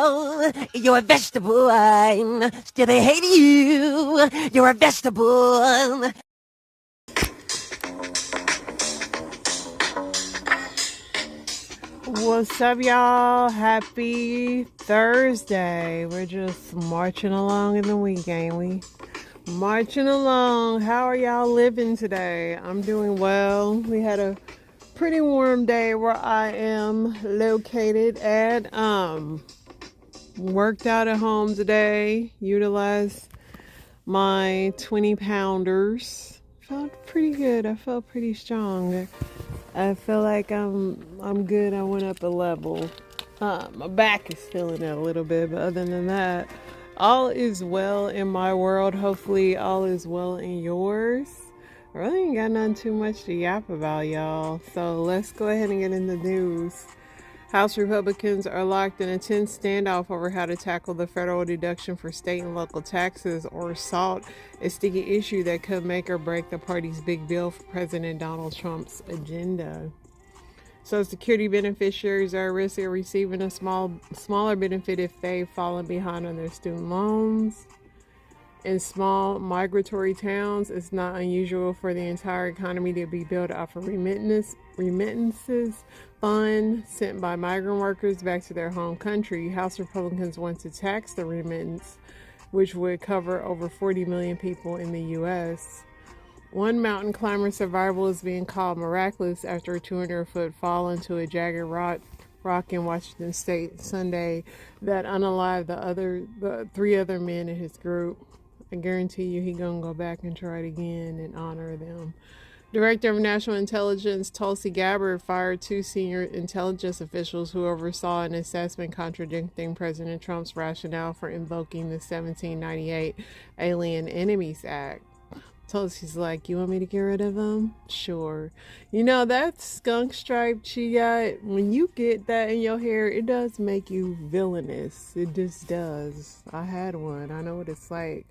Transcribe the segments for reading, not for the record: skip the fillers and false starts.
vegetable. You're a vegetable. Still they hate you. You're a vegetable. What's up, y'all? Happy Thursday. We're just marching along in the week, ain't we? Marching along. How are y'all living today? I'm doing well. We had a pretty warm day where I am located at. Worked out at home today. Utilized my 20 pounders. Felt pretty good. I felt pretty strong. I feel like I'm good. I went up a level. My back is feeling it a little bit, but other than that, all is well in my world. Hopefully, all is well in yours. I really ain't got nothing too much to yap about, y'all. So let's go ahead and get in the news. House Republicans are locked in a tense standoff over how to tackle the federal deduction for state and local taxes, or SALT, a sticky issue that could make or break the party's big bill for President Donald Trump's agenda. Social Security beneficiaries are at risk of receiving a smaller benefit if they've fallen behind on their student loans. In small migratory towns, it's not unusual for the entire economy to be built off of remittances fund sent by migrant workers back to their home country. House Republicans want to tax the remittance, which would cover over 40 million people in the U.S. One mountain climber survival is being called miraculous after a 200-foot fall into a jagged rock in Washington State Sunday that unalived the three other men in his group. I guarantee you he gonna go back and try it again and honor them. Director of National Intelligence Tulsi Gabbard fired two senior intelligence officials who oversaw an assessment contradicting President Trump's rationale for invoking the 1798 Alien Enemies Act. Tulsi's like, you want me to get rid of them? Sure. You know, that skunk stripe she got, when you get that in your hair, it does make you villainous. It just does. I had one. I know what it's like.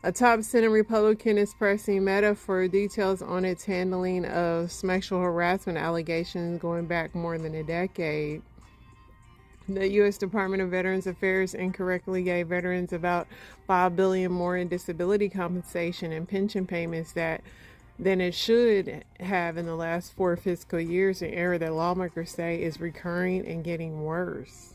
A top Senate Republican is pressing Meta for details on its handling of sexual harassment allegations going back more than a decade. The U.S. Department of Veterans Affairs incorrectly gave veterans about $5 billion more in disability compensation and pension payments than it should have in the last 4 fiscal years, an error that lawmakers say is recurring and getting worse.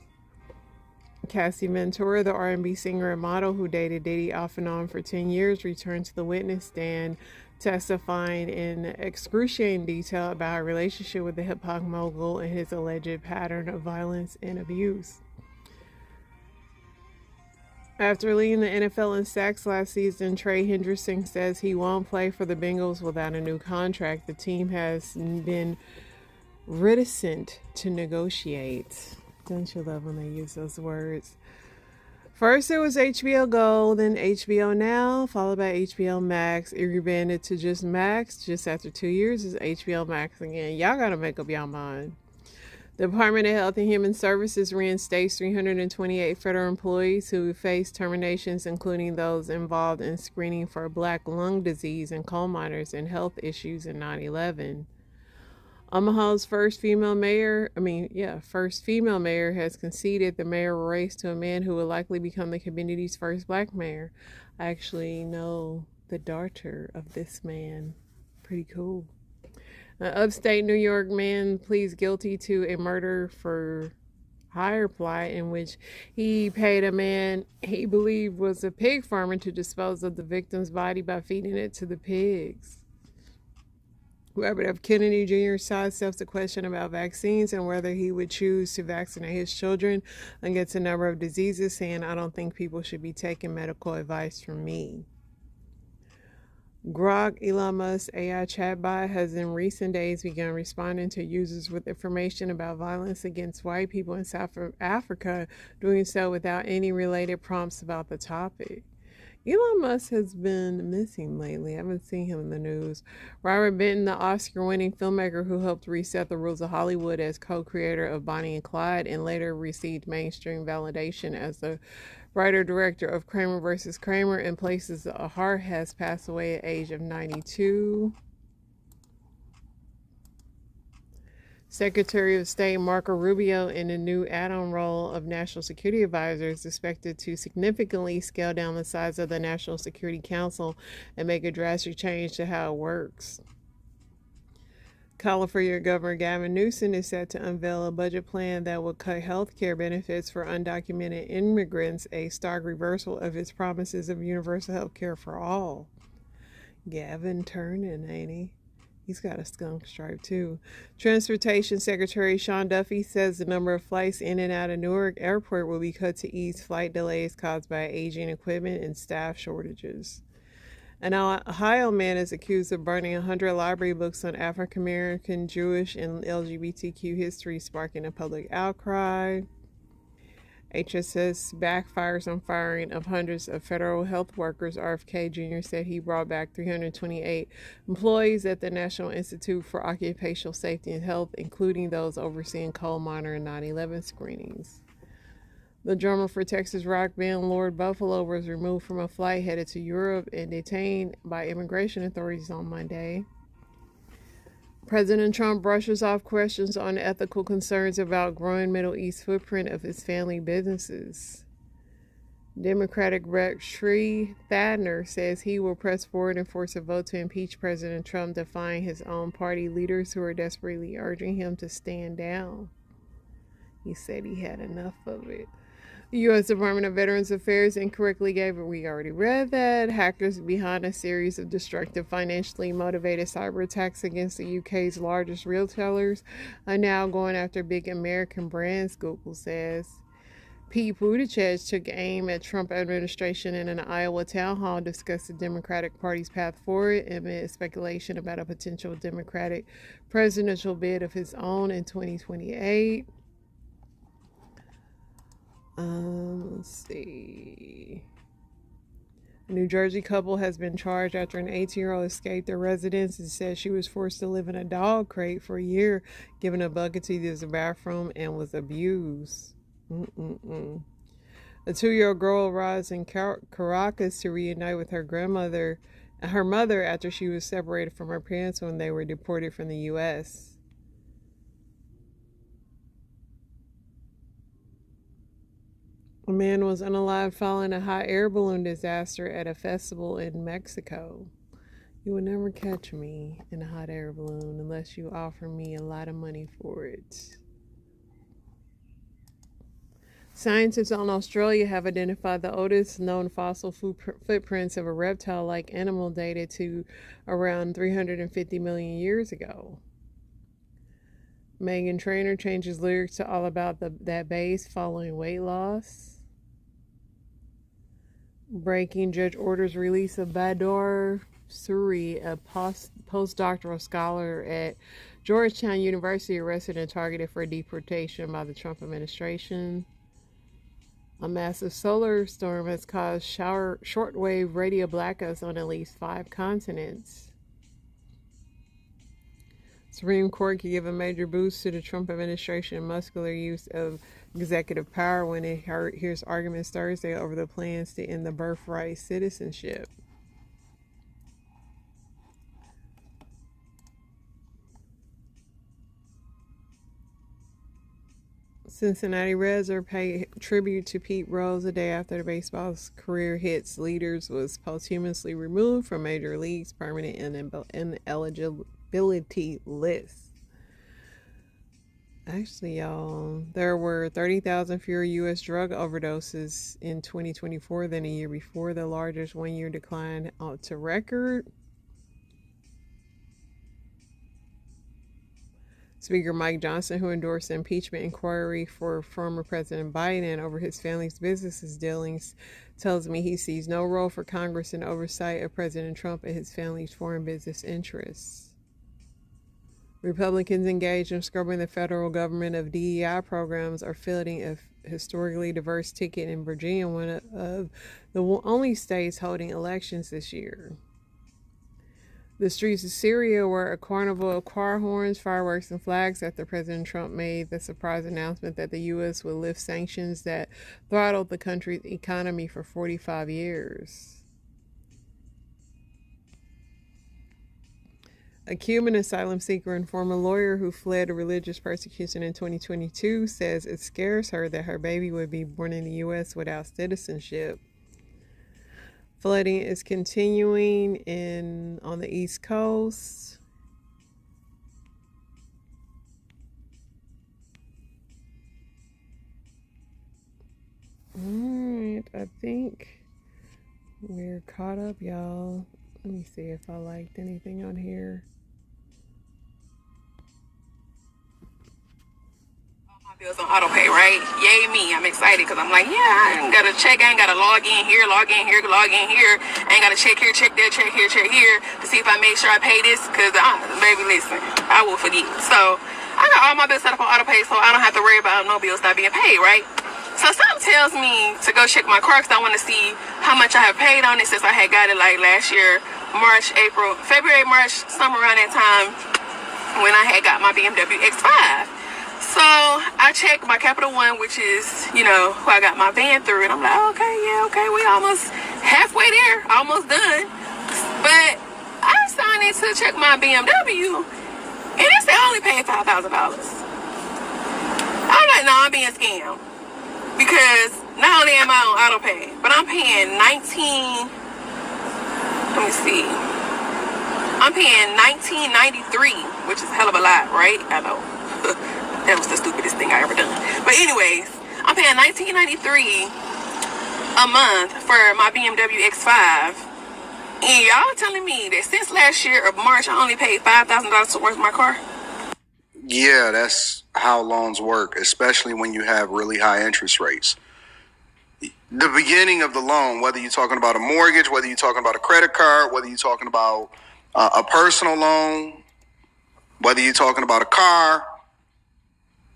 Cassie Ventura, the R&B singer and model who dated Diddy off and on for 10 years, returned to the witness stand, testifying in excruciating detail about her relationship with the hip-hop mogul and his alleged pattern of violence and abuse. After leading the NFL in sacks last season, Trey Hendrickson says he won't play for the Bengals without a new contract. The team has been reticent to negotiate. Don't you love when they use those words? First it was HBO Go, then HBO Now, followed by HBO Max. It rebranded to just Max. Just after 2 years is HBO Max again. Y'all gotta make up y'all mind. The Department of Health and Human Services reinstates 328 federal employees who face terminations, including those involved in screening for black lung disease and coal miners and health issues in 9/11. Omaha's first female mayor has conceded the mayoral race to a man who will likely become the community's first black mayor. I actually know the daughter of this man. Pretty cool. An upstate New York man pleads guilty to a murder for hire plot in which he paid a man he believed was a pig farmer to dispose of the victim's body by feeding it to the pigs. Robert F. Kennedy Jr. sidesteps the question about vaccines and whether he would choose to vaccinate his children against a number of diseases, saying, I don't think people should be taking medical advice from me. Grok, Elon Musk's AI chatbot, has in recent days begun responding to users with information about violence against white people in South Africa, doing so without any related prompts about the topic. Elon Musk has been missing lately. I haven't seen him in the news. Robert Benton, the Oscar-winning filmmaker who helped reset the rules of Hollywood as co-creator of Bonnie and Clyde and later received mainstream validation as the writer-director of Kramer vs. Kramer and Places of Heart, has passed away at the age of 92. Secretary of State Marco Rubio, in the new add-on role of National Security Advisor, is expected to significantly scale down the size of the National Security Council and make a drastic change to how it works. California Governor Gavin Newsom is set to unveil a budget plan that will cut health care benefits for undocumented immigrants, a stark reversal of his promises of universal health care for all. Gavin turning, ain't he? He's got a skunk stripe too. Transportation Secretary Sean Duffy says the number of flights in and out of Newark Airport will be cut to ease flight delays caused by aging equipment and staff shortages. An Ohio man is accused of burning 100 library books on African American, Jewish, and LGBTQ history, sparking a public outcry. HSS backfires on firing of hundreds of federal health workers. RFK Jr. said he brought back 328 employees at the National Institute for Occupational Safety and Health, including those overseeing coal miner and 9/11 screenings. The drummer for Texas rock band Lord Buffalo was removed from a flight headed to Europe and detained by immigration authorities on Monday. President Trump brushes off questions on ethical concerns about growing Middle East footprint of his family businesses. Democratic Rep. Sri Thadner says he will press forward and force a vote to impeach President Trump, defying his own party leaders who are desperately urging him to stand down. He said he had enough of it. The U.S. Department of Veterans Affairs incorrectly we already read that, hackers behind a series of destructive financially motivated cyber attacks against the UK's largest retailers are now going after big American brands, Google says. Pete Buttigieg took aim at Trump administration in an Iowa town hall, discussed the Democratic Party's path forward amid speculation about a potential Democratic presidential bid of his own in 2028. Let's see. A New Jersey couple has been charged after an 18-year-old escaped their residence and said she was forced to live in a dog crate for a year, given a bucket to use the bathroom, and was abused. A 2-year-old girl arrives in Caracas to reunite with her mother after she was separated from her parents when they were deported from the U.S. A man was unalive following a hot air balloon disaster at a festival in Mexico. You will never catch me in a hot air balloon unless you offer me a lot of money for it. Scientists in Australia have identified the oldest known fossil footprints of a reptile-like animal dated to around 350 million years ago. Meghan Trainor changes lyrics to All About That Bass following weight loss. Breaking judge orders release of Bador Suri, a postdoctoral scholar at Georgetown University, arrested and targeted for deportation by the Trump administration. A massive solar storm has caused shortwave radio blackouts on at least 5 continents. Supreme Court could give a major boost to the Trump administration's muscular use of executive power when it hears arguments Thursday over the plans to end the birthright citizenship. Cincinnati Reds are paying tribute to Pete Rose a day after the baseball's career hits leaders was posthumously removed from Major League's permanent ineligibility list. Actually, y'all, there were 30,000 fewer U.S. drug overdoses in 2024 than a year before, the largest one-year decline to record. Speaker Mike Johnson, who endorsed the impeachment inquiry for former President Biden over his family's business dealings, tells me he sees no role for Congress in oversight of President Trump and his family's foreign business interests. Republicans engaged in scrubbing the federal government of DEI programs are fielding a historically diverse ticket in Virginia, one of the only states holding elections this year. The streets of Syria were a carnival of choir horns, fireworks, and flags after President Trump made the surprise announcement that the U.S. would lift sanctions that throttled the country's economy for 45 years. A Cuban asylum seeker and former lawyer who fled religious persecution in 2022 says it scares her that her baby would be born in the U.S. without citizenship. Flooding is continuing on the East Coast. All right, I think we're caught up, y'all. Let me see if I liked anything on here. Bills on auto pay, right? Yay me. I'm excited because I'm like, yeah, I ain't got to check. I ain't got to log in here, log in here, log in here. I ain't got to check here, check there, check here, check here to see if I make sure I pay this because, baby, listen, I will forget. So I got all my bills set up on auto pay so I don't have to worry about no bills not being paid, right? So something tells me to go check my car because I want to see how much I have paid on it since I had got it like last year, March, April, February, March, somewhere around that time when I had got my BMW X5. So I checked my Capital One, which is, who I got my van through. And I'm like, okay, we almost halfway there, almost done. But I signed in to check my BMW, and it said I only paid $5,000. I'm like, no, I'm being scammed. Because not only am I on auto pay, but I'm paying I'm paying $19.93, which is a hell of a lot, right? I know. That was the stupidest thing I ever done. But anyways, I'm paying $19.93 a month for my BMW X5. And y'all telling me that since last year of March, I only paid $5,000 towards my car? Yeah, that's how loans work, especially when you have really high interest rates. The beginning of the loan, whether you're talking about a mortgage, whether you're talking about a credit card, whether you're talking about a personal loan, whether you're talking about a car,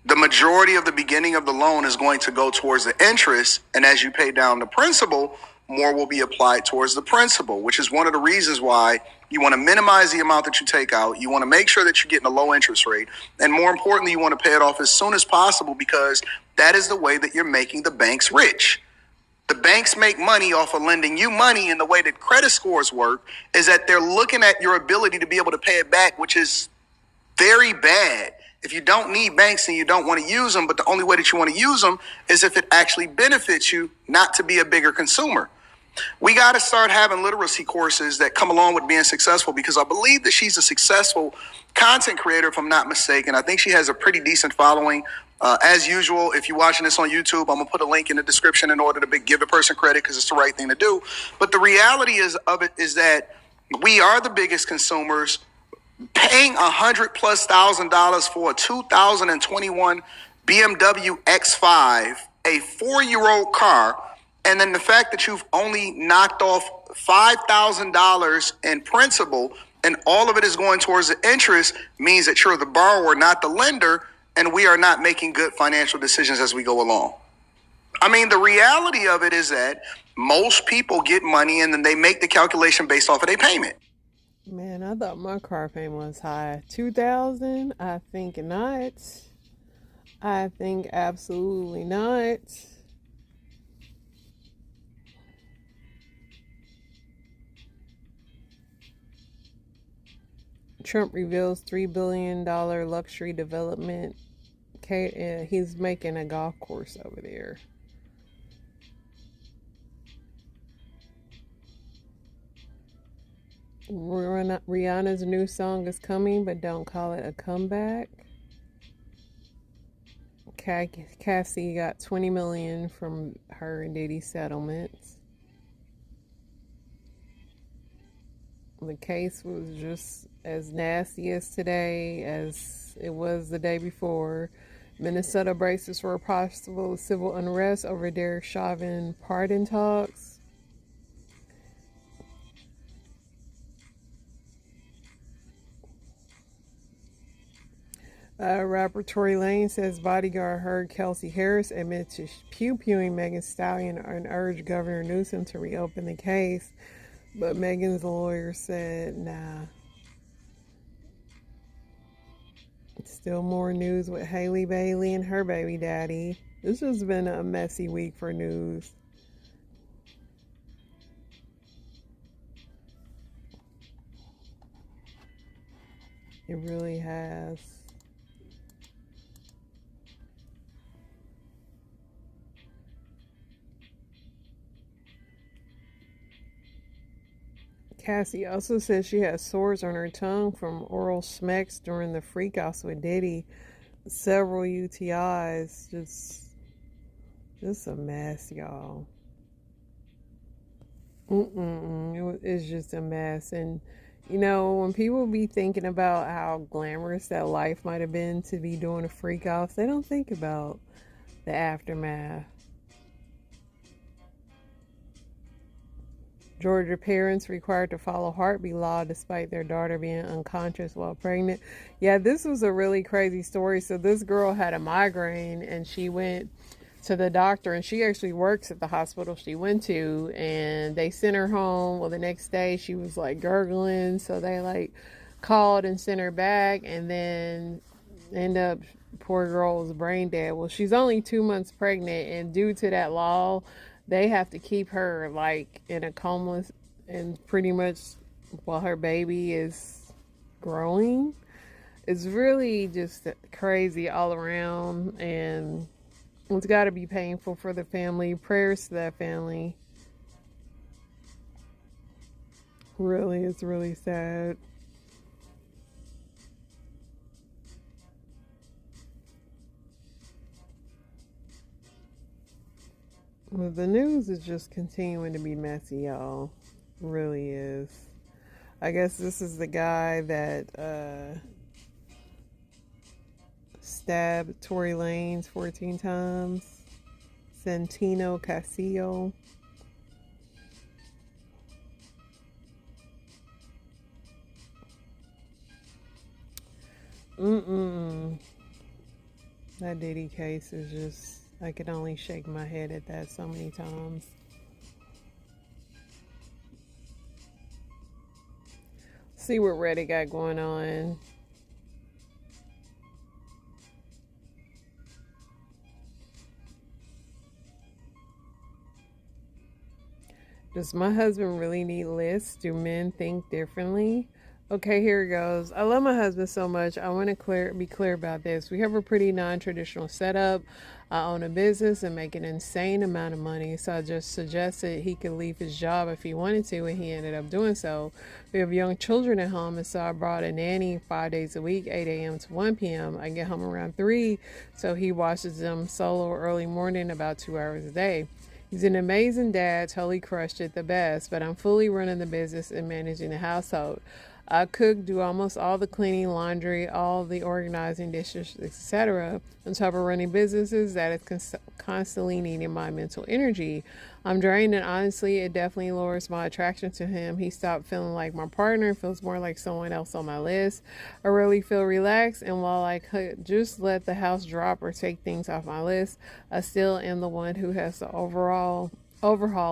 the majority of the beginning of the loan is going to go towards the interest. And as you pay down the principal, more will be applied towards the principal, which is one of the reasons why you want to minimize the amount that you take out. You want to make sure that you're getting a low interest rate. And more importantly, you want to pay it off as soon as possible because that is the way that you're making the banks rich. The banks make money off of lending you money, and the way that credit scores work is that they're looking at your ability to be able to pay it back, which is very bad. If you don't need banks and you don't want to use them, but the only way that you want to use them is if it actually benefits you not to be a bigger consumer. We got to start having literacy courses that come along with being successful, because I believe that she's a successful content creator, if I'm not mistaken. I think she has a pretty decent following. As usual, if you're watching this on YouTube, I'm going to put a link in the description in order to give the person credit because it's the right thing to do. But the reality of it is that we are the biggest consumers. Paying $100,000+ for a 2021 BMW X5, a 4-year-old car, and then the fact that you've only knocked off $5,000 in principal and all of it is going towards the interest means that you're the borrower, not the lender, and we are not making good financial decisions as we go along. I mean, the reality of it is that most people get money and then they make the calculation based off of their payment. Man, I thought my car payment was high. $2,000? I think not. I think absolutely not. Trump reveals $3 billion luxury development. He's making a golf course over there. Rihanna's new song is coming, but don't call it a comeback. Cassie got $20 million from her and Diddy settlements. The case was just as nasty as today as it was the day before. Minnesota braces for possible civil unrest over Derek Chauvin pardon talks. Rapper Tory Lanez says bodyguard heard Kelsey Harris admit to pew-pewing Megan Thee Stallion and urged Governor Newsom to reopen the case. But Megan's lawyer said, nah. Still more news with Haley Bailey and her baby daddy. This has been a messy week for news. It really has. Cassie also says she has sores on her tongue from oral smacks during the freakouts with Diddy. Several UTIs. Just a mess, y'all. It's just a mess. And, you know, when people be thinking about how glamorous that life might have been to be doing a freakouts, they don't think about the aftermath. Georgia parents required to follow heartbeat law despite their daughter being unconscious while pregnant. Yeah, this was a really crazy story. So this girl had a migraine and she went to the doctor, and she actually works at the hospital she went to, and they sent her home. Well, the next day she was like gurgling, so they like called and sent her back, and then end up, poor girl was brain dead. Well, she's only 2 months pregnant, and due to that law, they have to keep her like in a coma and pretty much while her baby is growing. It's really just crazy all around, and it's got to be painful for the family. Prayers to that family. Really, it's really sad. Well, the news is just continuing to be messy, y'all. It really is. I guess this is the guy that stabbed Tory Lanez 14 times. Santino Castillo. That Diddy case is just, I could only shake my head at that so many times. See what Reddit got going on. Does my husband really need lists? Do men think differently? Okay, here it goes. I love my husband so much. I want to be clear about this. We have a pretty non-traditional setup. I own a business and make an insane amount of money. So I just suggested he could leave his job if he wanted to, and he ended up doing so. We have young children at home, and so I brought a nanny 5 days a week, 8 a.m. to 1 p.m. I get home around 3, so he watches them solo early morning about 2 hours a day. He's an amazing dad, totally crushed it, the best, but I'm fully running the business and managing the household. I cook, do almost all the cleaning, laundry, all the organizing, dishes, etc. On top of running businesses, that is constantly needing my mental energy. I'm drained, and honestly, it definitely lowers my attraction to him. He stopped feeling like my partner, feels more like someone else on my list. I really feel relaxed, and while I could just let the house drop or take things off my list, I still am the one who has to overhaul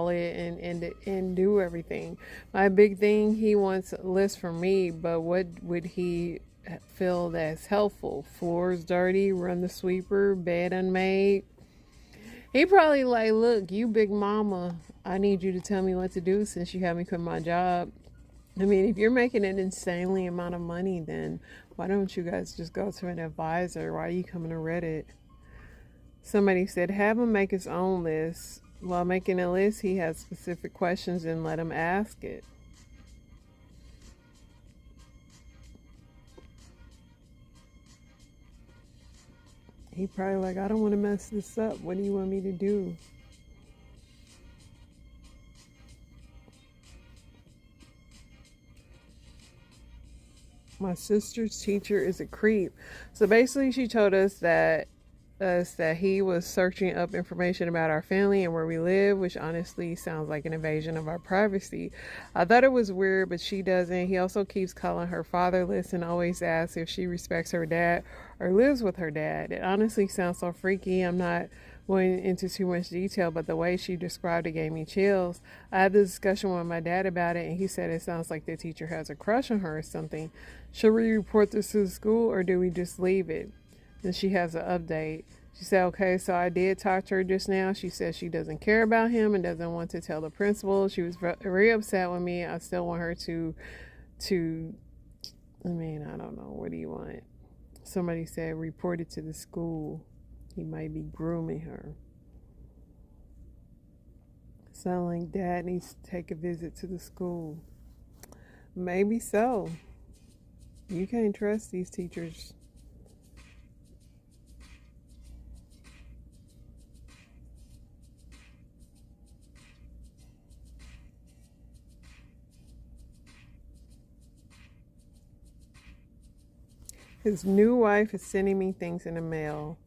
it and do everything. My big thing, he wants a list from me, but what would he feel that's helpful? Floors dirty, run the sweeper, bed unmade. He probably like, look, you big mama, I need you to tell me what to do since you have me quit my job. I mean, if you're making an insanely amount of money, then why don't you guys just go to an advisor? Why are you coming to Reddit? Somebody said, have him make his own list. While making a list, he has specific questions and let him ask it. He probably like, I don't want to mess this up. What do you want me to do? My sister's teacher is a creep. So basically she told us that he was searching up information about our family and where we live, which honestly sounds like an invasion of our privacy. I thought it was weird, but she doesn't. He also keeps calling her fatherless and always asks if she respects her dad or lives with her dad. It honestly sounds so freaky. I'm not going into too much detail, but the way she described it gave me chills. I had this discussion with my dad about it, and he said it sounds like the teacher has a crush on her or something. Should we report this to the school, or do we just leave it? Then she has an update. She said, okay, so I did talk to her just now. She said she doesn't care about him and doesn't want to tell the principal. She was very upset with me. I still want her to I mean, I don't know. What do you want? Somebody said report it to the school. He might be grooming her. Sound like dad needs to take a visit to the school. Maybe so. You can't trust these teachers. His new wife is sending me things in the mail.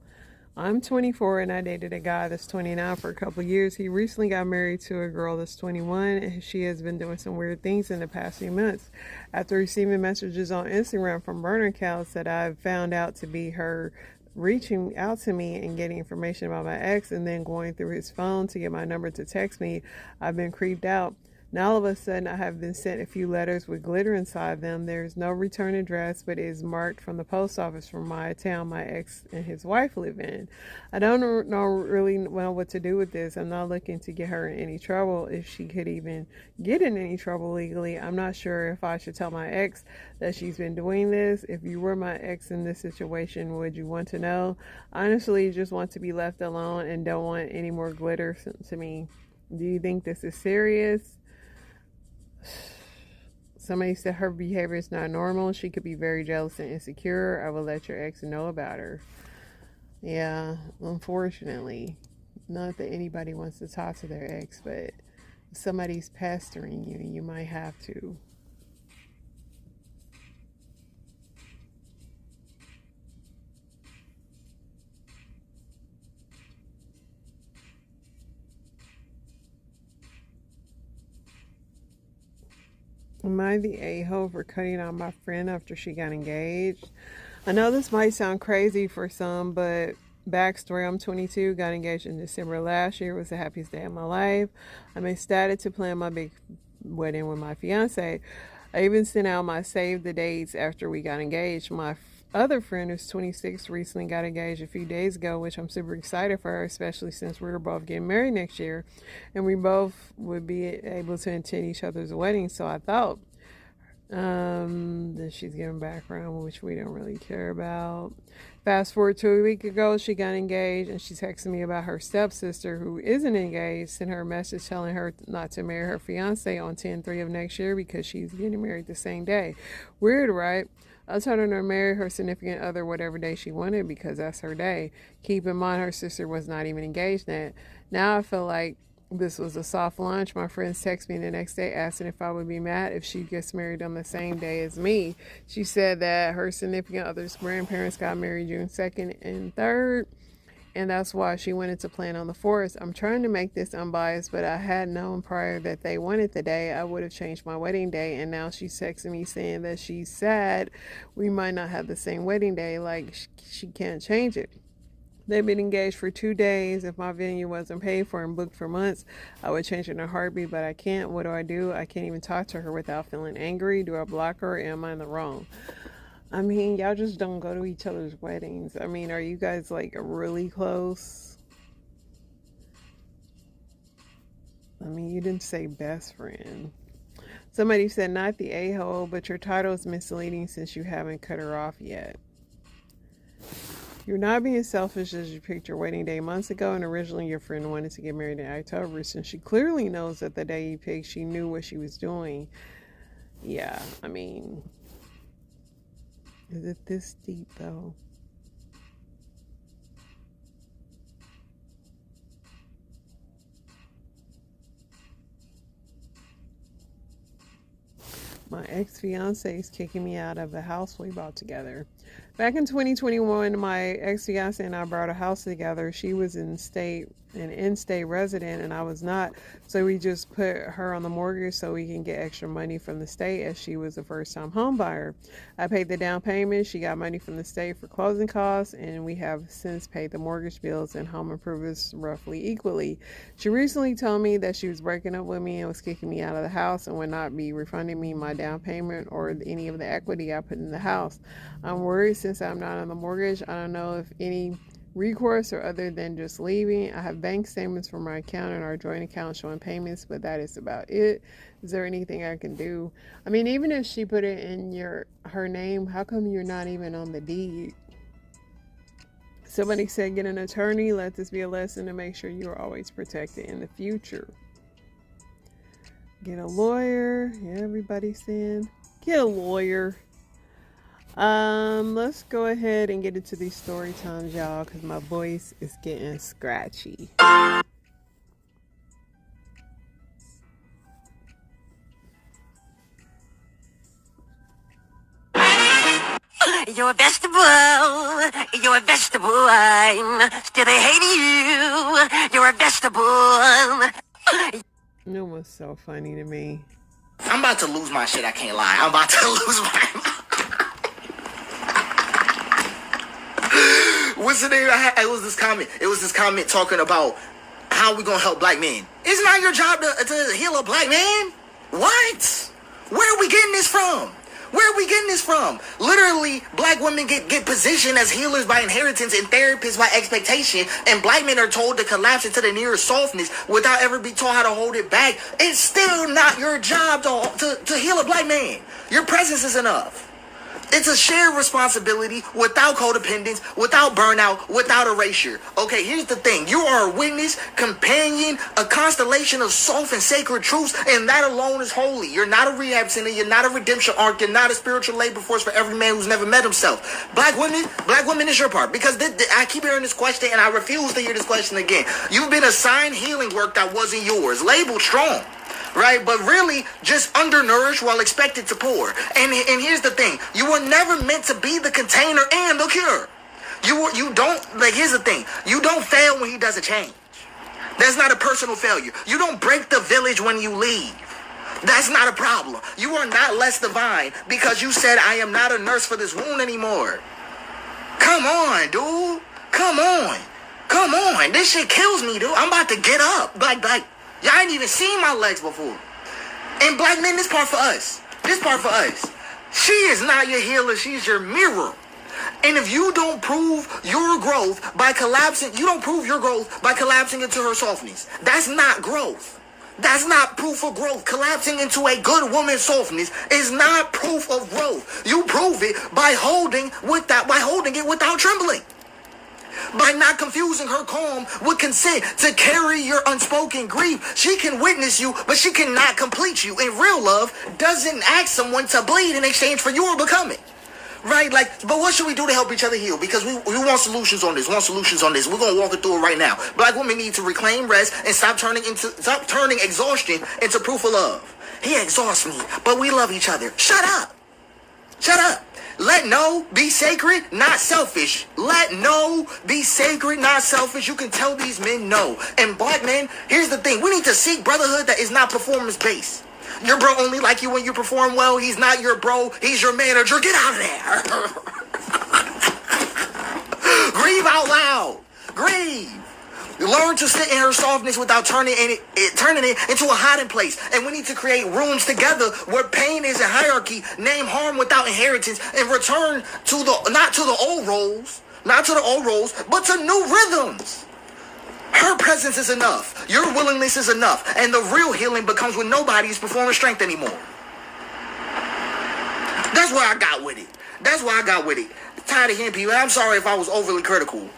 I'm 24 and I dated a guy that's 29 for a couple of years. He recently got married to a girl that's 21 and she has been doing some weird things in the past few months. After receiving messages on Instagram from burner accounts that I've found out to be her reaching out to me and getting information about my ex and then going through his phone to get my number to text me, I've been creeped out. Now all of a sudden I have been sent a few letters with glitter inside them. There's no return address, but it is marked from the post office from my town my ex and his wife live in. I don't really know what to do with this. I'm not looking to get her in any trouble. If she could even get in any trouble legally, I'm not sure if I should tell my ex that she's been doing this. If you were my ex in this situation, would you want to know? Honestly, just want to be left alone and don't want any more glitter to me. Do you think this is serious? Somebody said her behavior is not normal. She could be very jealous and insecure. I will let your ex know about her. Yeah, unfortunately. Not that anybody wants to talk to their ex, but if somebody's pestering you, you might have to. Am I the a-hole for cutting out my friend after she got engaged? I know this might sound crazy for some, but backstory, I'm 22, got engaged in December last year. It was the happiest day of my life. I'm ecstatic to plan my big wedding with my fiance. I even sent out my save the dates after we got engaged. My other friend who's 26 recently got engaged a few days ago, which I'm super excited for her, especially since we were both getting married next year and we both would be able to attend each other's weddings. So I thought then she's giving background, which we don't really care about. Fast forward to a week ago, she got engaged and she texted me about her stepsister who isn't engaged, sent her a message telling her not to marry her fiance on 10/3 of next year because she's getting married the same day. Weird, right? I told her to marry her significant other whatever day she wanted because that's her day. Keep in mind her sister was not even engaged yet. Now I feel like this was a soft launch. My friends text me the next day asking if I would be mad if she gets married on the same day as me. She said that her significant other's grandparents got married June 2nd and 3rd, and that's why she wanted to plan on the 4th. I'm trying to make this unbiased, but I had known prior that they wanted the day, I would have changed my wedding day, and now she's texting me saying that she's sad we might not have the same wedding day, like she can't change it. They've been engaged for 2 days. If my venue wasn't paid for and booked for months, I would change it in a heartbeat, but I can't. What do? I can't even talk to her without feeling angry. Do I block her or am I in the wrong? I mean, y'all just don't go to each other's weddings. I mean, are you guys like really close? I mean, you didn't say best friend. Somebody said not the a-hole, but your title is misleading since you haven't cut her off yet. You're not being selfish as you picked your wedding day months ago, and originally your friend wanted to get married in October, since she clearly knows that the day you picked, she knew what she was doing. Yeah, I mean, is it this deep though? My ex-fiance is kicking me out of the house we bought together. Back in 2021, my ex-fiance and I bought a house together. She was an in-state resident and I was not. So we just put her on the mortgage so we can get extra money from the state as she was a first-time home buyer. I paid the down payment. She got money from the state for closing costs, and we have since paid the mortgage bills and home improvements roughly equally. She recently told me that she was breaking up with me and was kicking me out of the house and would not be refunding me my down payment or any of the equity I put in the house. I'm worried since I'm not on the mortgage. I don't know if any recourse or other than just leaving. I have bank statements from my account and our joint account showing payments, but that is about it. Is there anything I can do? I mean, even if she put it in her name, how come you're not even on the deed? Somebody said get an attorney. Let this be a lesson to make sure you are always protected in the future. Get a lawyer. Yeah, everybody's saying get a lawyer. Let's go ahead and get into these story times, y'all, because my voice is getting scratchy. You're a vegetable. You're a vegetable. I'm still hating you. You're a vegetable. It was so funny to me. I'm about to lose my shit, I can't lie. I'm about to lose my... What's the name? It was this comment talking about how we gonna help black men. It's not your job to heal a black man. What? Where are we getting this from? Literally, black women get positioned as healers by inheritance and therapists by expectation, and black men are told to collapse into the nearest softness without ever being taught how to hold it back. It's still not your job to heal a black man. Your presence is enough. It's a shared responsibility without codependence, without burnout, without erasure. Okay, here's the thing. You are a witness, companion, a constellation of soft and sacred truths, and that alone is holy. You're not a rehab center. You're not a redemption arc. You're not a spiritual labor force for every man who's never met himself. Black women is your part. Because I keep hearing this question, and I refuse to hear this question again. You've been assigned healing work that wasn't yours. Labeled strong. Right, but really just undernourished while expected to pour. And here's the thing: you were never meant to be the container and the cure. You don't here's the thing: you don't fail when he doesn't change. That's not a personal failure. You don't break the village when you leave. That's not a problem. You are not less divine because you said I am not a nurse for this wound anymore. Come on, dude. Come on. This shit kills me, dude. I'm about to get up. Like. Y'all ain't even seen my legs before. And black men, this part for us. She is not your healer. She's your mirror. And if you don't prove your growth by collapsing, into her softness. That's not growth. That's not proof of growth. Collapsing into a good woman's softness is not proof of growth. You prove it by holding it without trembling. By not confusing her calm with consent to carry your unspoken grief. She can witness you, but she cannot complete you. And real love doesn't ask someone to bleed in exchange for your becoming. Right? But what should we do to help each other heal? Because we want solutions on this. We're going to walk it through it right now. Black women need to reclaim rest and stop turning exhaustion into proof of love. He exhausts me, but we love each other. Shut up. Let no be sacred, not selfish. Let no be sacred, not selfish. You can tell these men no. And black men, here's the thing. We need to seek brotherhood that is not performance-based. Your bro only like you when you perform well. He's not your bro. He's your manager. Get out of there. Grieve out loud. Grieve. Learn to sit in her softness without turning it into a hiding place. And we need to create rooms together where pain is a hierarchy, name harm without inheritance, and return to not to the old roles, but to new rhythms. Her presence is enough. Your willingness is enough. And the real healing becomes when nobody is performing strength anymore. That's where I got with it. Tired of hearing people. I'm sorry if I was overly critical.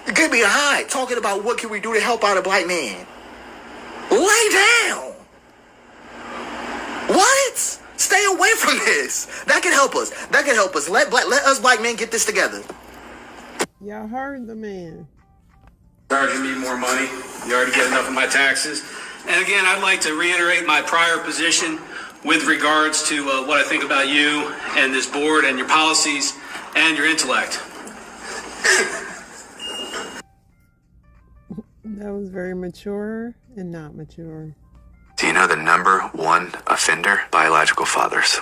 It could be high talking about what can we do to help out a black man. Lay down. What? Stay away from this. That can help us. Let us black men get this together. Y'all heard the man. Charging me more money. You already get enough of my taxes. And again, I'd like to reiterate my prior position with regards to what I think about you and this board and your policies and your intellect. That was very mature and not mature. Do you know the number one offender? Biological fathers.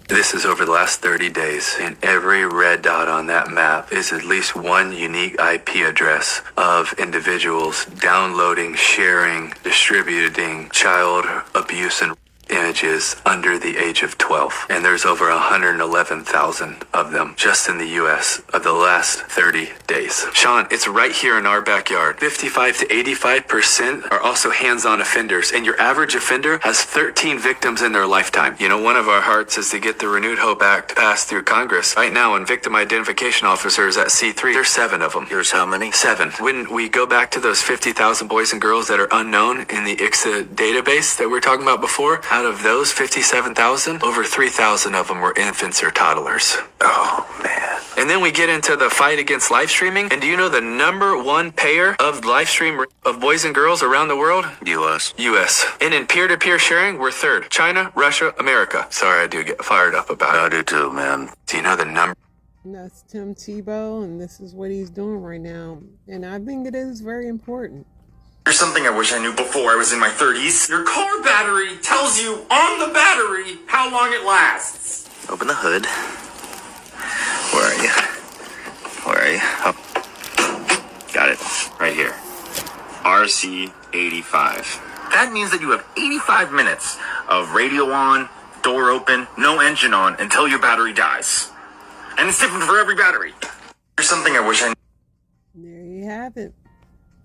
This is over the last 30 days, and every red dot on that map is at least one unique IP address of individuals downloading, sharing, distributing child abuse and images under the age of 12. And there's over 111,000 of them just in the US of the last 30 days. Sean, it's right here in our backyard. 55 to 85% are also hands-on offenders, and your average offender has 13 victims in their lifetime. You know, one of our hearts is to get the Renewed Hope Act passed through Congress. Right now, in victim identification officers at C3, there's 7 of them. Here's how many? 7. When we go back to those 50,000 boys and girls that are unknown in the ICSA database that we were talking about before, out of those 57,000, over 3,000 of them were infants or toddlers. Oh, man. And then we get into the fight against live streaming. And do you know the number 1 payer of live stream of boys and girls around the world? U.S. U.S. And in peer-to-peer sharing, we're 3rd. China, Russia, America. Sorry, I do get fired up about it. I do too, man. Do you know the number? And that's Tim Tebow, and this is what he's doing right now. And I think it is very important. Here's something I wish I knew before I was in my 30s. Your car battery tells you on the battery how long it lasts. Open the hood. Where are you? Where are you? Oh. Got it. Right here. RC85. That means that you have 85 minutes of radio on, door open, no engine on until your battery dies. And it's different for every battery. Here's something I wish I knew. There you have it.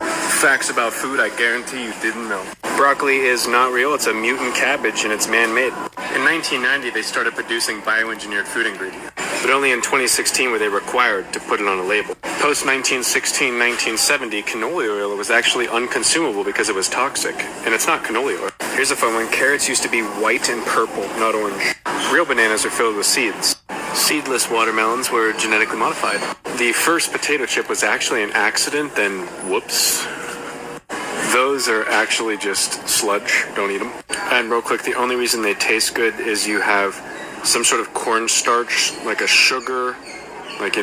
Facts about food I guarantee you didn't know. Broccoli is not real, it's a mutant cabbage and it's man-made. In 1990, they started producing bioengineered food ingredients, but only in 2016 were they required to put it on a label. Post-1916-1970, cannoli oil was actually unconsumable because it was toxic, and it's not cannoli oil. Here's a fun one. Carrots used to be white and purple, not orange. Real bananas are filled with seeds. Seedless watermelons were genetically modified. The first potato chip was actually an accident, then whoops. Those are actually just sludge. Don't eat them. And real quick, the only reason they taste good is you have some sort of cornstarch, like a sugar,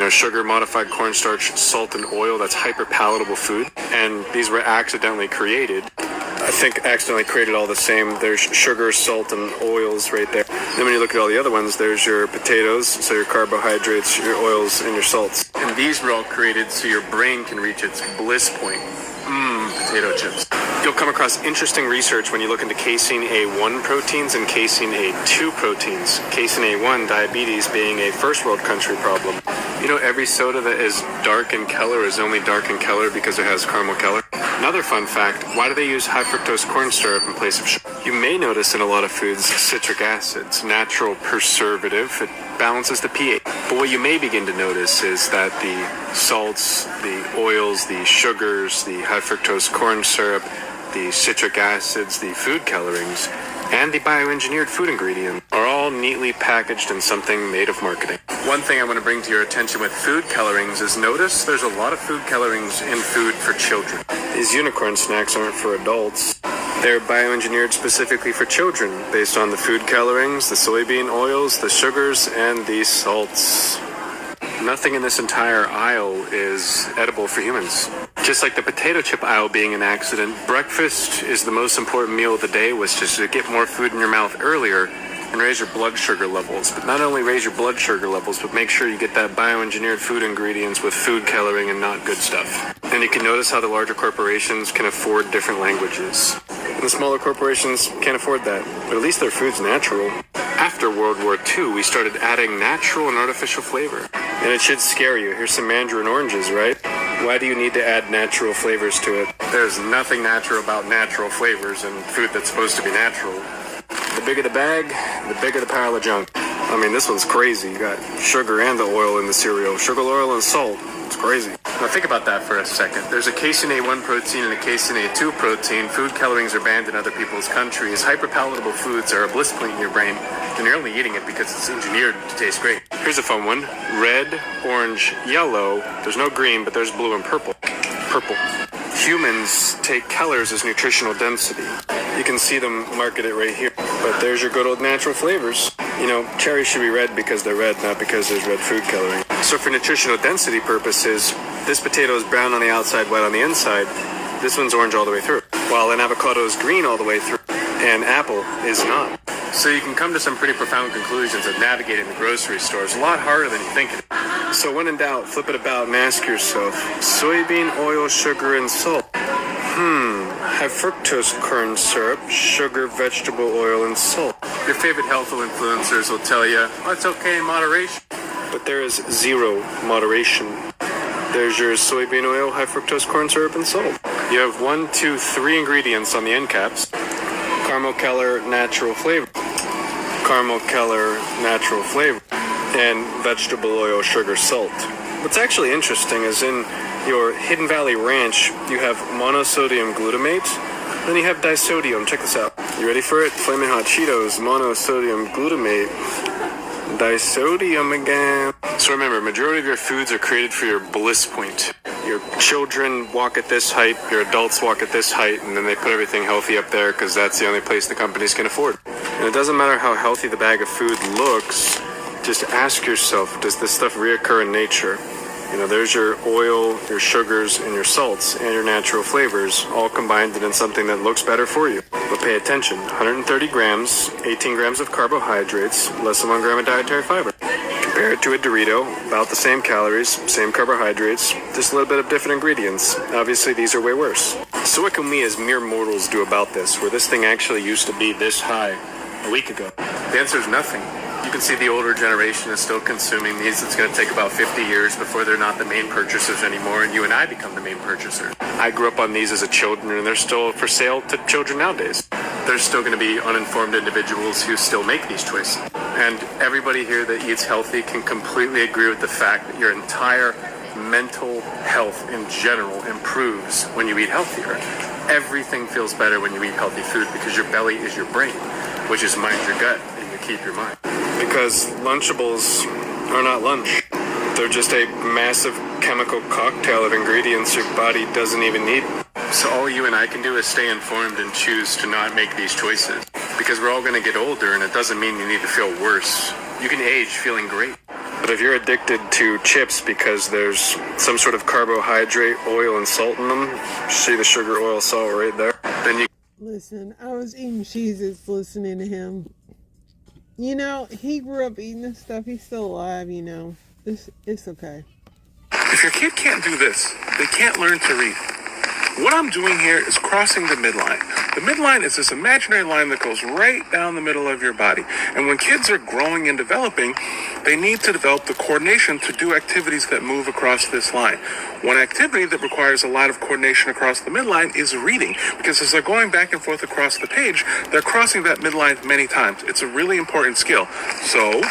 sugar modified cornstarch, salt, and oil. That's hyper palatable food. And these were accidentally created. I think accidentally created all the same. There's sugar, salt, and oils right there. Then when you look at all the other ones, there's your potatoes, so your carbohydrates, your oils, and your salts. And these were all created so your brain can reach its bliss point. Potato chips. You'll come across interesting research when you look into casein A1 proteins and casein A2 proteins. Casein A1, diabetes, being a first world country problem. You know, every soda that is dark in color is only dark in color because it has caramel color. Another fun fact, why do they use high fructose corn syrup in place of sugar? You may notice in a lot of foods citric acid. It's a natural preservative. It balances the pH. But what you may begin to notice is that the salts, the oils, the sugars, the high fructose corn syrup, the citric acids, the food colorings, and the bioengineered food ingredients are all neatly packaged in something made of marketing. One thing I want to bring to your attention with food colorings is notice there's a lot of food colorings in food for children. These unicorn snacks aren't for adults. They're bioengineered specifically for children based on the food colorings, the soybean oils, the sugars, and the salts. Nothing in this entire aisle is edible for humans. Just like the potato chip aisle being an accident, breakfast is the most important meal of the day, which is to get more food in your mouth earlier and raise your blood sugar levels. But not only raise your blood sugar levels, but make sure you get that bioengineered food ingredients with food coloring and not good stuff. And you can notice how the larger corporations can afford different languages. And the smaller corporations can't afford that, but at least their food's natural. After World War II, we started adding natural and artificial flavor. And it should scare you. Here's some mandarin oranges, right? Why do you need to add natural flavors to it? There's nothing natural about natural flavors in food that's supposed to be natural. The bigger the bag, the bigger the pile of junk. I mean, this one's crazy. You got sugar and the oil in the cereal. Sugar, oil, and salt. It's crazy. Now think about that for a second. There's a casein A1 protein and a casein A2 protein. Food colorings are banned in other people's countries. Hyperpalatable foods are a bliss point in your brain, and you're only eating it because it's engineered to taste great. Here's a fun one. Red, orange, yellow. There's no green, but there's blue and purple. Purple. Humans take colors as nutritional density. You can see them marketed right here. But there's your good old natural flavors. You know, cherries should be red because they're red, not because there's red food coloring. So for nutritional density purposes, this potato is brown on the outside, white on the inside. This one's orange all the way through. While an avocado is green all the way through, and apple is not. So you can come to some pretty profound conclusions of navigating the grocery store. It's a lot harder than you think it is. So when in doubt, flip it about and ask yourself, soybean oil, sugar, and salt. high fructose corn syrup, sugar, vegetable oil, and salt. Your favorite health influencers will tell you, oh, it's okay in moderation. But there is zero moderation. There's your soybean oil, high fructose corn syrup, and salt. You have 1, 2, 3 ingredients on the end caps. Caramel Keller natural flavor. Caramel Keller natural flavor. And vegetable oil, sugar, salt. What's actually interesting is in your Hidden Valley Ranch, you have monosodium glutamate, then you have disodium. Check this out. You ready for it? Flamin' Hot Cheetos, monosodium glutamate, disodium again. So remember, majority of your foods are created for your bliss point. Your children walk at this height, your adults walk at this height, and then they put everything healthy up there because that's the only place the companies can afford. And it doesn't matter how healthy the bag of food looks, just ask yourself, does this stuff reoccur in nature? You know, there's your oil, your sugars, and your salts, and your natural flavors, all combined in something that looks better for you. But pay attention, 130 grams, 18 grams of carbohydrates, less than 1 gram of dietary fiber. Compare it to a Dorito, about the same calories, same carbohydrates, just a little bit of different ingredients. Obviously, these are way worse. So what can we as mere mortals do about this, where this thing actually used to be this high a week ago? The answer is nothing. You can see the older generation is still consuming these. It's going to take about 50 years before they're not the main purchasers anymore, and you and I become the main purchasers. I grew up on these as a children, and they're still for sale to children nowadays. There's still going to be uninformed individuals who still make these choices. And everybody here that eats healthy can completely agree with the fact that your entire mental health in general improves when you eat healthier. Everything feels better when you eat healthy food because your belly is your brain, which is mind your gut, and you keep your mind. Because Lunchables are not lunch. They're just a massive chemical cocktail of ingredients your body doesn't even need. So all you and I can do is stay informed and choose to not make these choices. Because we're all going to get older, and it doesn't mean you need to feel worse. You can age feeling great. But if you're addicted to chips because there's some sort of carbohydrate, oil, and salt in them, see the sugar, oil, salt right there, then you... Listen, I was eating Cheez-Its listening to him. You know, he grew up eating this stuff. He's still alive, you know. It's okay. If your kid can't do this, they can't learn to read. What I'm doing here is crossing the midline. The midline is this imaginary line that goes right down the middle of your body. And when kids are growing and developing, they need to develop the coordination to do activities that move across this line. One activity that requires a lot of coordination across the midline is reading, because as they're going back and forth across the page, they're crossing that midline many times. It's a really important skill. So,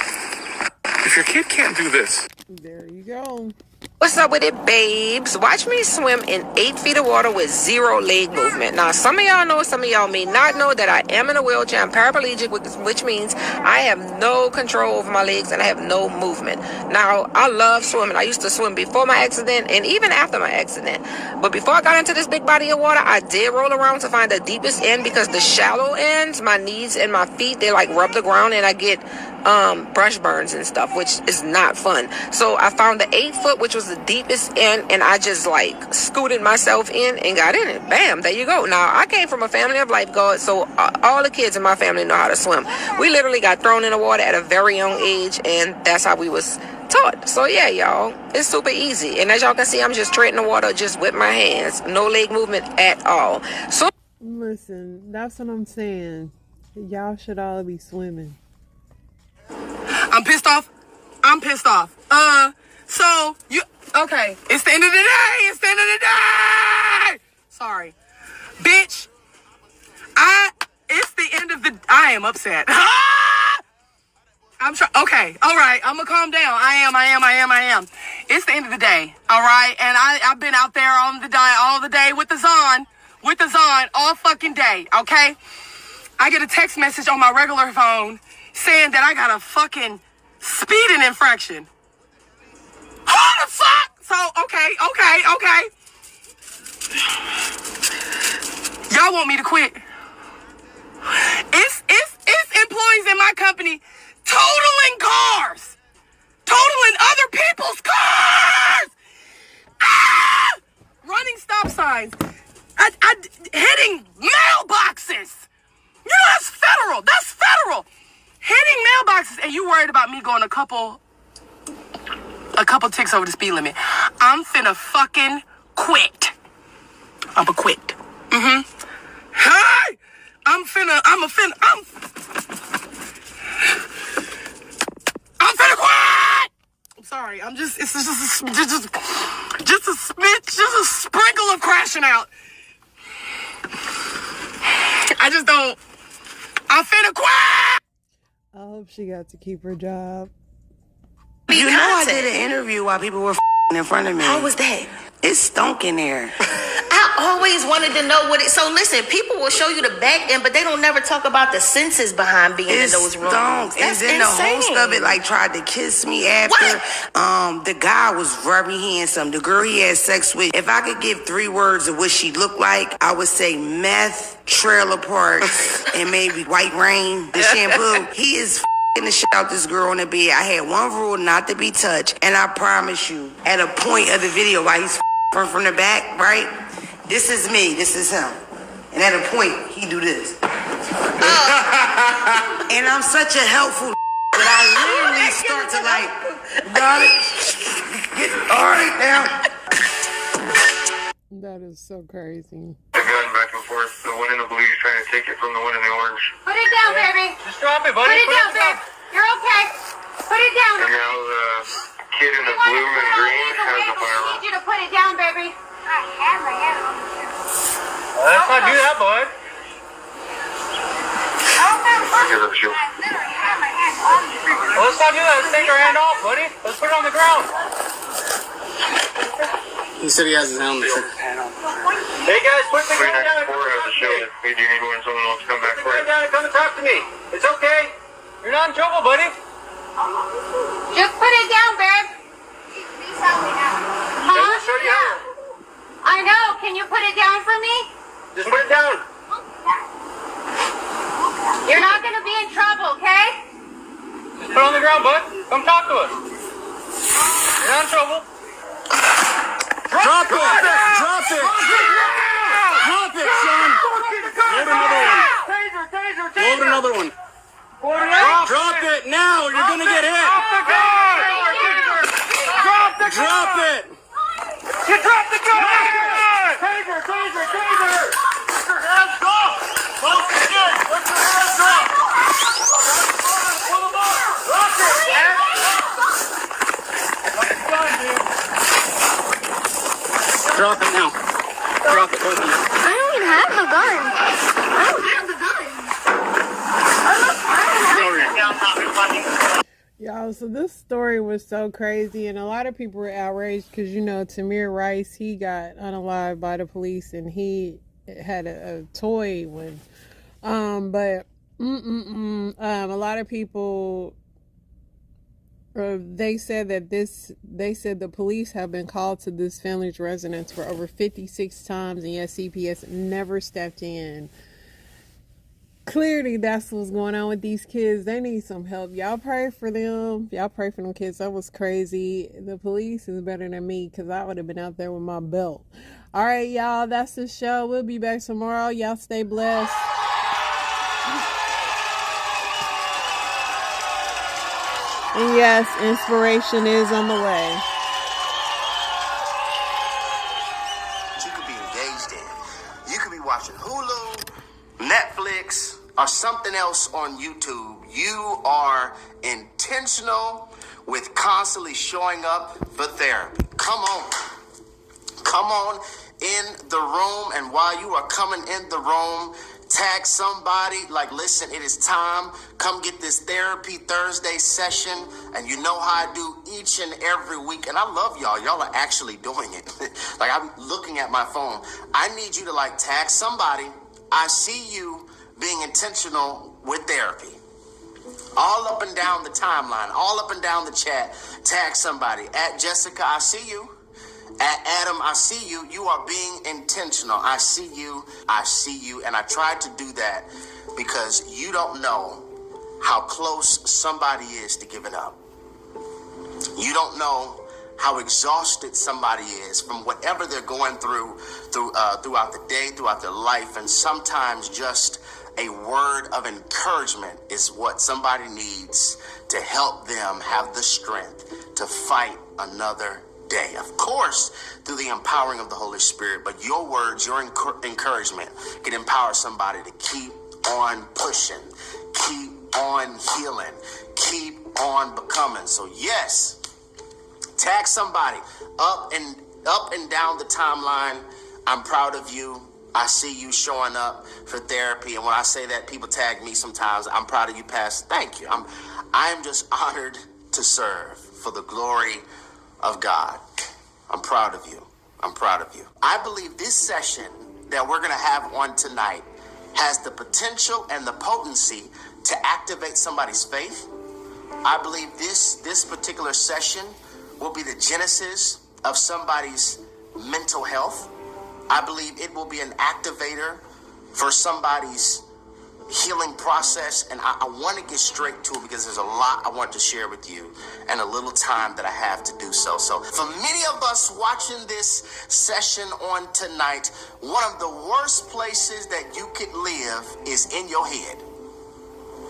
if your kid can't do this... There you go. What's up with it, babes? Watch me swim in 8 feet of water with 0 leg movement. Now, some of y'all know, some of y'all may not know that I am in a wheelchair. I'm paraplegic, which means I have no control over my legs and I have no movement. Now, I love swimming. I used to swim before my accident and even after my accident. But before I got into this big body of water, I did roll around to find the deepest end, because the shallow ends, my knees and my feet, they like rub the ground and I get brush burns and stuff, which is not fun. So I found the 8 foot, which was the deepest end, and I just like scooted myself in and got in it. Bam, there you go. Now, I came from a family of lifeguards, so all the kids in my family know how to swim. We literally got thrown in the water at a very young age, and that's how we was taught. So yeah, y'all, it's super easy. And as y'all can see, I'm just treading the water just with my hands. No leg movement at all. So listen, that's what I'm saying. Y'all should all be swimming. I'm pissed off. So you okay? It's the end of the day. Sorry, bitch. It's the end of the. I am upset. I'm trying. Okay, all right. I'm gonna calm down. I am. It's the end of the day. All right, and I've been out there on the all the day with the Zon, all fucking day. Okay, I get a text message on my regular phone saying that I got a fucking speeding infraction. Who the fuck? So, okay. Y'all want me to quit? It's employees in my company totaling other people's cars, running stop signs, hitting mailboxes. You know, that's federal. Hitting mailboxes, and you worried about me going a couple ticks over the speed limit. I'm finna fucking quit. I'ma quit. I'm finna quit! I'm sorry, it's just a smidge, just a sprinkle of crashing out. I'm finna quit! I hope she got to keep her job. You know I did an interview while people were in front of me. How was that? It stunk in there. I always wanted to know what it. So listen, people will show you the back end, but they don't never talk about the senses behind being in those rooms. That's and then insane. The host of it like tried to kiss me after. What? The guy was very handsome. The girl he had sex with. If I could give 3 words of what she looked like, I would say meth, trailer park, and maybe white rain. The shampoo. He is the shit out this girl on the bed. I had one rule not to be touched, and I promise you, at a point of the video while he's from the back, right? This is me, this is him. And at a point, he do this. And I'm such a helpful that I literally start to like, got it? Get all right now. That is so crazy. They're going back and forth. The one in the blue is trying to take it from the one in the orange. Put it down, baby. Just drop it, buddy. Put it down, babe. You're okay. Put it down. And now the kid in the blue and green has the I firearm. need you to put it down, baby. Let's not do that, bud. Give her the shield. Well, let's not do that. Let's take our hand off, buddy. Let's put it on the ground. He said he has his helmet. Hey, guys, put the gun down. 394 has the shield. If you need one, someone else come back Put for it it. down and come and talk to me. It's okay. You're not in trouble, buddy. Just put it down, babe. Yeah, we'll show you how. I know. Can you put it down for me? Just put it down. You're not going to be in trouble, okay? Just put it on the ground, bud. Come talk to us. You're not in trouble. Drop it! Drop it! Drop it, son! Load another one. Load another one. Drop it now or you're gonna get hit. Drop it! You dropped the gun! Taser! Taser! Taser! Put your hands up! Close the shit! Put your hands up! Pull them up! Drop it! Drop it now. Drop it, both of you. I don't even have the gun. I don't have the gun. Y'all, so this story was so crazy, and a lot of people were outraged because, you know, Tamir Rice, he got unalived by the police, and he had a toy when, but a lot of people, they said the police have been called to this family's residence for over 56 times, and yet CPS never stepped in. Clearly, that's what's going on with these kids. They need some help. Y'all pray for them. Y'all pray for them kids. That was crazy. The police is better than me because I would have been out there with my belt. All right, y'all. That's the show. We'll be back tomorrow. Y'all stay blessed. And yes, inspiration is on the way. You could be engaged in. You could be watching Hulu, Netflix, or something else on YouTube. You are intentional with constantly showing up for therapy. Come on. Come on in the room, and while you are coming in the room, tag somebody like, listen, it is time. Come get this Therapy Thursday session. And you know how I do each and every week. And I love y'all. Y'all are actually doing it. Like, I'm looking at my phone. I need you to like tag somebody. I see you being intentional with therapy. All up and down the timeline, all up and down the chat. Tag somebody. At Jessica, I see you. At Adam, I see you. You are being intentional. I see you. I see you. And I tried to do that because you don't know how close somebody is to giving up. You don't know how exhausted somebody is from whatever they're going through throughout the day, throughout their life. And sometimes just a word of encouragement is what somebody needs to help them have the strength to fight another day. Of course, through the empowering of the Holy Spirit, but your words, your encouragement can empower somebody to keep on pushing, keep on healing, keep on becoming. So yes, tag somebody up and down the timeline. I'm proud of you. I see you showing up for therapy, and when I say that, people tag me sometimes. I'm proud of you, Pastor. Thank you. I am just honored to serve for the glory of God. I'm proud of you. I'm proud of you. I believe this session that we're going to have on tonight has the potential and the potency to activate somebody's faith. I believe this particular session will be the genesis of somebody's mental health. I believe it will be an activator for somebody's healing process. And I want to get straight to it because there's a lot I want to share with you and a little time that I have to do so. So for many of us watching this session on tonight, one of the worst places that you could live is in your head.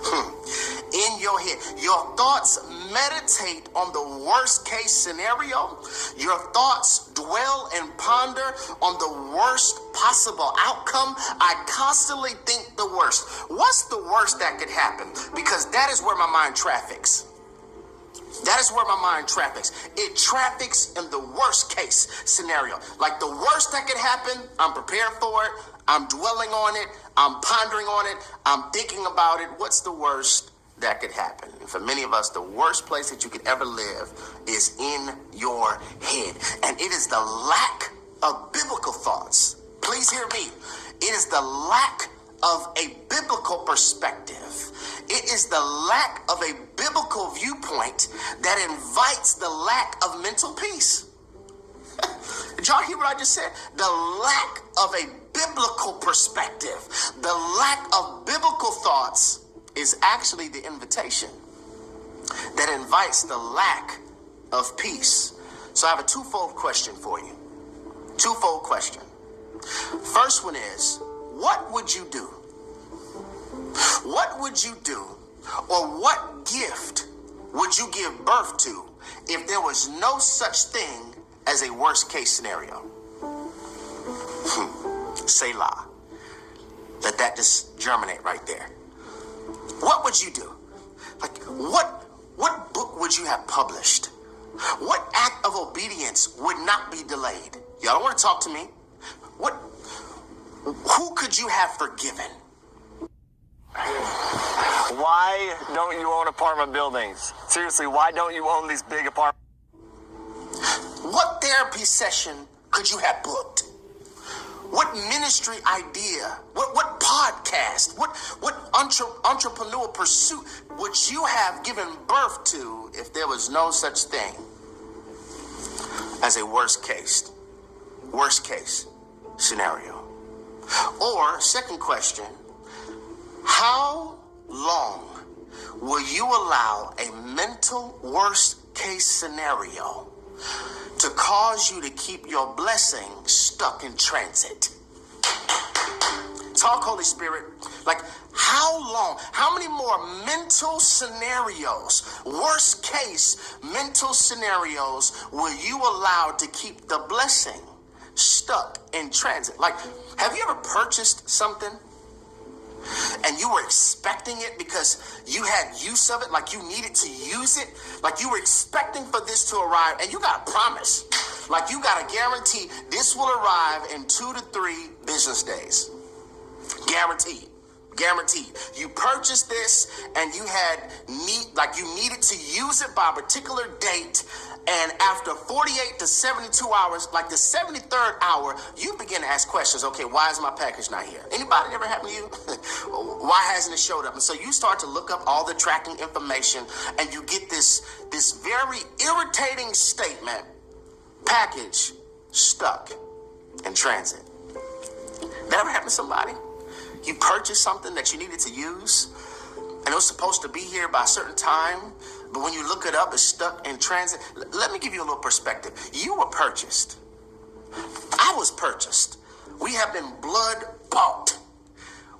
In your head. Your thoughts meditate on the worst case scenario. Your thoughts dwell and ponder on the worst possible outcome. I constantly think the worst. What's the worst that could happen? Because that is where my mind traffics. That is where my mind traffics. It traffics in the worst case scenario. Like the worst that could happen, I'm prepared for it. I'm dwelling on it. I'm pondering on it. I'm thinking about it. What's the worst that could happen? And for many of us, the worst place that you could ever live is in your head. And it is the lack of biblical thoughts. Please hear me. It is the lack of a biblical perspective. It is the lack of a biblical viewpoint that invites the lack of mental peace. Did y'all hear what I just said? The lack of a biblical perspective, the lack of biblical thoughts is actually the invitation that invites the lack of peace. So I have a twofold question for you. Twofold question. First one is, what would you do? What would you do, or what gift would you give birth to if there was no such thing as a worst case scenario? Selah. Let that just germinate right there. What would you do? Like, what book would you have published? What act of obedience would not be delayed? Y'all don't want to talk to me. Who could you have forgiven? Why don't you own apartment buildings? Seriously, why don't you own these big apartments? What therapy session could you have booked? What ministry idea? What podcast? What entrepreneurial pursuit would you have given birth to if there was no such thing as a worst case scenario? Or second question, how long will you allow a mental worst case scenario to cause you to keep your blessing stuck in transit? Talk, Holy Spirit. Like, how long, how many more mental scenarios, worst case mental scenarios, will you allow to keep the blessing stuck in transit? Like, have you ever purchased something and you were expecting it because you had use of it, like you needed to use it, like you were expecting for this to arrive, and you got a promise, like you got a guarantee this will arrive in 2 to 3 business days. Guaranteed. You purchased this and you needed to use it by a particular date, and after 48 to 72 hours, like the 73rd hour, you begin to ask questions. Okay, why is my package not here? Anybody ever happened to you? Why hasn't it showed up? And so you start to look up all the tracking information, and you get this very irritating statement: package stuck in transit. That ever happened to somebody? You purchased something that you needed to use, and it was supposed to be here by a certain time, but when you look it up, it's stuck in transit. Let me give you a little perspective. You were purchased. I was purchased. We have been blood bought.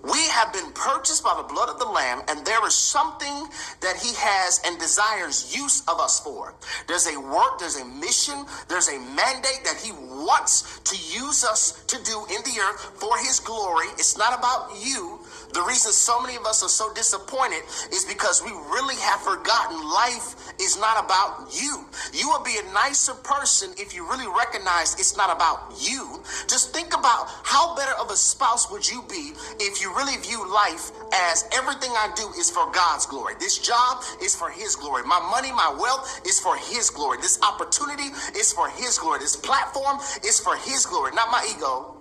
We have been purchased by the blood of the Lamb, and there is something that he has and desires use of us for. There's a work, there's a mission, there's a mandate that he wants to use us to do in the earth for his glory. It's not about you, The reason so many of us are so disappointed is because we really have forgotten life is not about you. You will be a nicer person if you really recognize it's not about you. Just think about how better of a spouse would you be if you really view life as everything I do is for God's glory. This job is for his glory. My money, my wealth is for his glory. This opportunity is for his glory. This platform is for his glory, not my ego.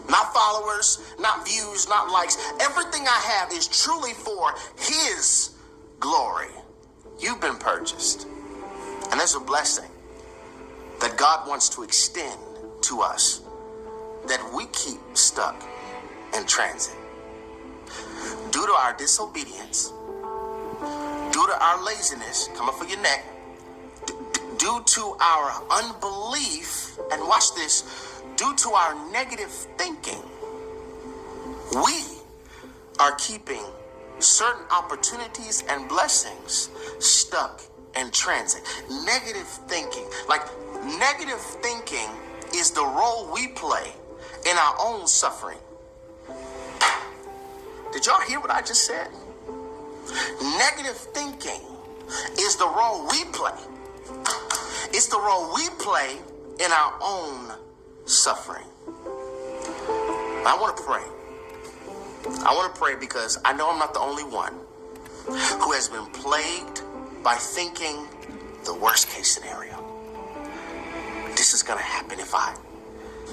Not followers, not views, not likes. Everything I have is truly for his glory. You've been purchased. And there's a blessing that God wants to extend to us that we keep stuck in transit. Due to our disobedience, due to our laziness, come up for your neck, due to our unbelief, and watch this, due to our negative thinking, we are keeping certain opportunities and blessings stuck in transit. Negative thinking. Like, negative thinking is the role we play in our own suffering. Did y'all hear what I just said? Negative thinking is the role we play. It's the role we play in our own suffering. I want to pray. I want to pray because I know I'm not the only one who has been plagued by thinking the worst case scenario. This is going to happen if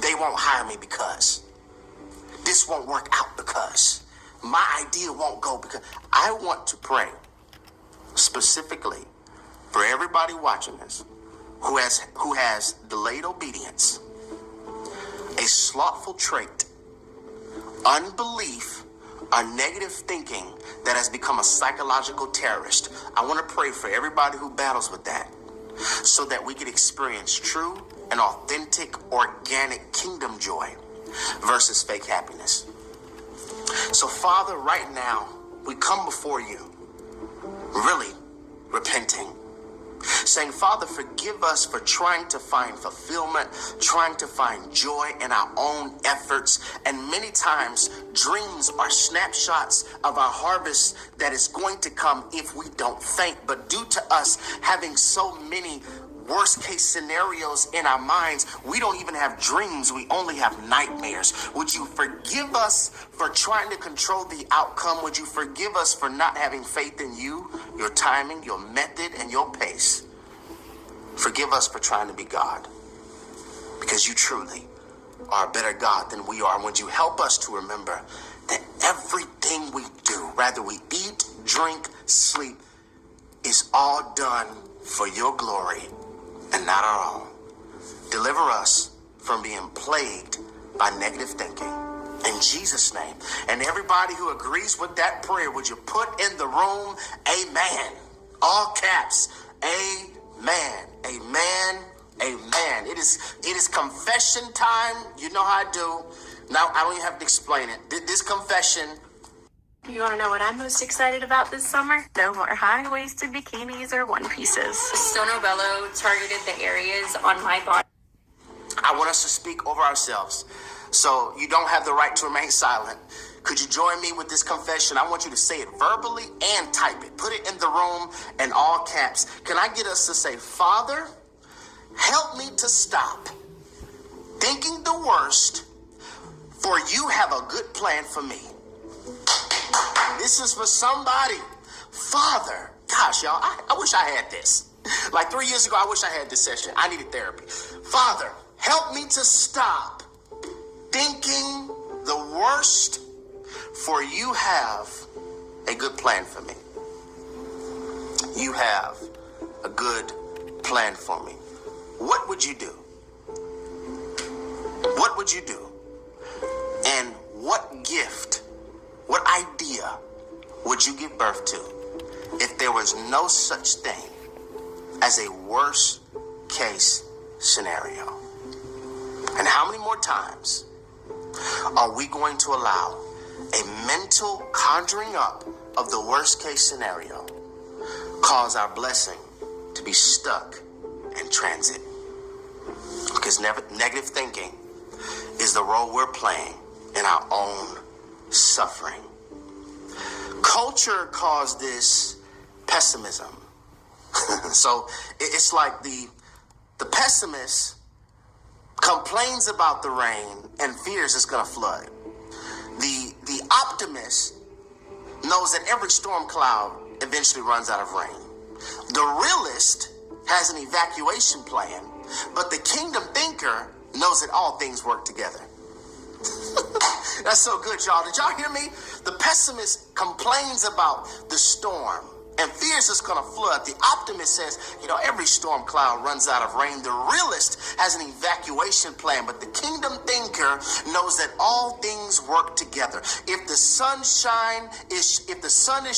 they won't hire me because this won't work out because my idea won't go because. I want to pray specifically for everybody watching this who has delayed obedience, a slothful trait, unbelief, or negative thinking that has become a psychological terrorist. I want to pray for everybody who battles with that so that we can experience true and authentic, organic kingdom joy versus fake happiness. So, Father, right now, we come before you, really repenting, saying, Father, forgive us for trying to find fulfillment, trying to find joy in our own efforts. And many times, dreams are snapshots of our harvest that is going to come if we don't faint. But due to us having so many worst case scenarios in our minds, we don't even have dreams, we only have nightmares. Would you forgive us for trying to control the outcome? Would you forgive us for not having faith in you, your timing, your method, and your pace? Forgive us for trying to be God, because you truly are a better God than we are. Would you help us to remember that everything we do, whether we eat, drink, sleep, is all done for your glory and not our own. Deliver us from being plagued by negative thinking. In Jesus' name. And everybody who agrees with that prayer, would you put in the room, amen. All caps, amen, amen, amen. It is confession time. You know how I do. Now, I don't even have to explain it. This confession. You want to know what I'm most excited about this summer? No more high-waisted bikinis or one-pieces. Sono Bello targeted the areas on my body. I want us to speak over ourselves. So you don't have the right to remain silent. Could you join me with this confession? I want you to say it verbally and type it. Put it in the room in all caps. Can I get us to say, Father, help me to stop thinking the worst, for you have a good plan for me. This is for somebody. Father, gosh, y'all, I wish I had this. Like 3 years ago, I wish I had this session. I needed therapy. Father, help me to stop thinking the worst, for you have a good plan for me. You have a good plan for me. What would you do? What would you do? And what gift, what idea would you give birth to if there was no such thing as a worst case scenario? And how many more times are we going to allow a mental conjuring up of the worst case scenario cause our blessing to be stuck in transit? Because negative thinking is the role we're playing in our own suffering. Culture calls this pessimism. So it's like the pessimist complains about the rain and fears it's going to flood. The optimist knows that every storm cloud eventually runs out of rain. The realist has an evacuation plan, but the kingdom thinker knows that all things work together. That's so good, y'all. Did y'all hear me? The pessimist complains about the storm and fears it's going to flood. The optimist says, every storm cloud runs out of rain. The realist has an evacuation plan, but the kingdom thinker knows that all things work together. If the sun is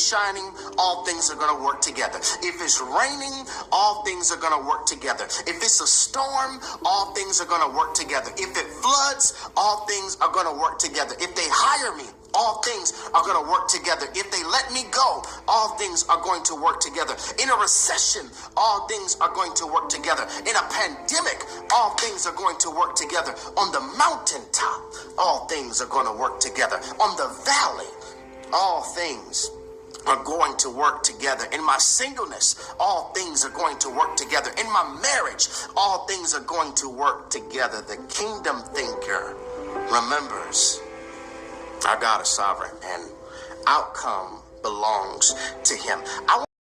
shining, all things are going to work together. If it's raining, all things are going to work together. If it's a storm, all things are going to work together. If it floods, all things are going to work together. If they hire me, all things are going to work together. If they let me go, all things are going to work together. In a recession, all things are going to work together. In a pandemic, all things are going to work together. On the mountaintop, all things are going to work together. On the valley, all things are going to work together. In my singleness, all things are going to work together. In my marriage, all things are going to work together. The kingdom thinker remembers our God is sovereign and outcome belongs to him.